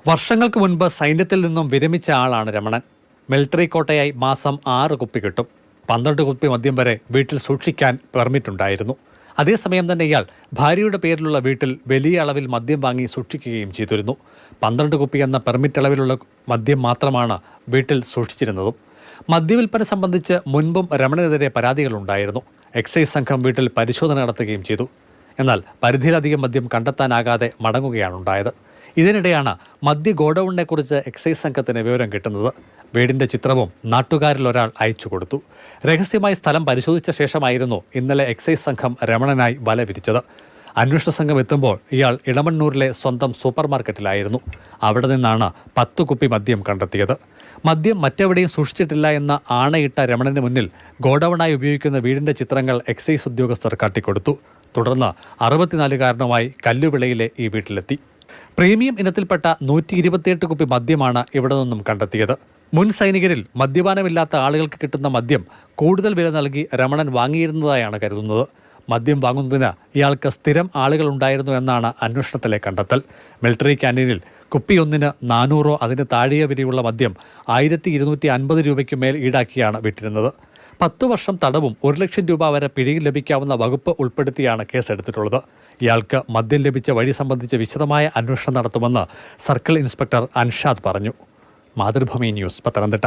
വർഷങ്ങൾക്ക് മുൻപ് സൈന്യത്തിൽ നിന്നും വിരമിച്ച ആളാണ് രമണൻ. മിലിറ്ററി കോട്ടയായി മാസം 6 കുപ്പി കിട്ടും. 12 കുപ്പി മദ്യം വരെ വീട്ടിൽ സൂക്ഷിക്കാൻ പെർമിറ്റ് ഉണ്ടായിരുന്നു. അതേസമയം തന്നെ ഇയാൾ ഭാര്യയുടെ പേരിലുള്ള വീട്ടിൽ വലിയ അളവിൽ മദ്യം വാങ്ങി സൂക്ഷിക്കുകയും ചെയ്തിരുന്നു. 12 കുപ്പി എന്ന പെർമിറ്റ് അളവിലുള്ള മദ്യം മാത്രമാണ് വീട്ടിൽ സൂക്ഷിച്ചിരുന്നതും. മദ്യവിൽപ്പന സംബന്ധിച്ച് മുൻപും രമണനെതിരെ പരാതികളുണ്ടായിരുന്നു. എക്സൈസ് സംഘം വീട്ടിൽ പരിശോധന നടത്തുകയും ചെയ്തു. എന്നാൽ പരിധിയിലധികം മദ്യം കണ്ടെത്താനാകാതെ മടങ്ങുകയാണുണ്ടായത്. ഇതിനിടെയാണ് മദ്യ ഗോഡൌണിനെക്കുറിച്ച് എക്സൈസ് സംഘത്തിന് വിവരം കിട്ടുന്നത്. വീടിന്റെ ചിത്രവും നാട്ടുകാരിൽ ഒരാൾ അയച്ചു കൊടുത്തു. രഹസ്യമായി സ്ഥലം പരിശോധിച്ച ശേഷമായിരുന്നു ഇന്നലെ എക്സൈസ് സംഘം രമണനായി വല വിരിച്ചത്. അന്വേഷണ സംഘം എത്തുമ്പോൾ ഇയാൾ ഇളമണ്ണൂരിലെ സ്വന്തം സൂപ്പർ മാർക്കറ്റിലായിരുന്നു. അവിടെ നിന്നാണ് 10 കുപ്പി മദ്യം കണ്ടെത്തിയത്. മദ്യം മറ്റെവിടെയും സൂക്ഷിച്ചിട്ടില്ല എന്ന ആണയിട്ട രമണന് മുന്നിൽ ഗോഡൌണായി ഉപയോഗിക്കുന്ന വീടിന്റെ ചിത്രങ്ങൾ എക്സൈസ് ഉദ്യോഗസ്ഥർ കാട്ടിക്കൊടുത്തു. തുടർന്ന് 64-കാരനുമായി കല്ലുവിളയിലെ ഈ വീട്ടിലെത്തി. പ്രീമിയം ഇനത്തിൽപ്പെട്ട 128 കുപ്പി മദ്യമാണ് ഇവിടെ നിന്നും കണ്ടെത്തിയത്. മുൻ സൈനികരിൽ മദ്യപാനമില്ലാത്ത ആളുകൾക്ക് കിട്ടുന്ന മദ്യം കൂടുതൽ വില നൽകി രമണൻ വാങ്ങിയിരുന്നതായാണ് കരുതുന്നത്. മദ്യം വാങ്ങുന്നതിന് ഇയാൾക്ക് സ്ഥിരം ആളുകളുണ്ടായിരുന്നു എന്നാണ് അന്വേഷണത്തിലെ കണ്ടെത്തൽ. മിലിറ്ററി ക്യാൻറ്റീനിൽ കുപ്പിയൊന്നിന് 400 അതിന് താഴെയോ വിലയുള്ള മദ്യം 1250 രൂപയ്ക്ക് മേൽ ഈടാക്കിയാണ് വിറ്റിരുന്നത്. 10 വർഷം തടവും 1 ലക്ഷം രൂപ വരെ പിഴയിൽ ലഭിക്കാവുന്ന വകുപ്പ് ഉൾപ്പെടുത്തിയാണ് കേസെടുത്തിട്ടുള്ളത്. ഇയാൾക്ക് മദ്യം ലഭിച്ച വഴി സംബന്ധിച്ച് വിശദമായ അന്വേഷണം നടത്തുമെന്ന് സർക്കിൾ ഇൻസ്പെക്ടർ അൻഷാദ് പറഞ്ഞു. മാതൃഭൂമി ന്യൂസ്, പത്തനംതിട്ട.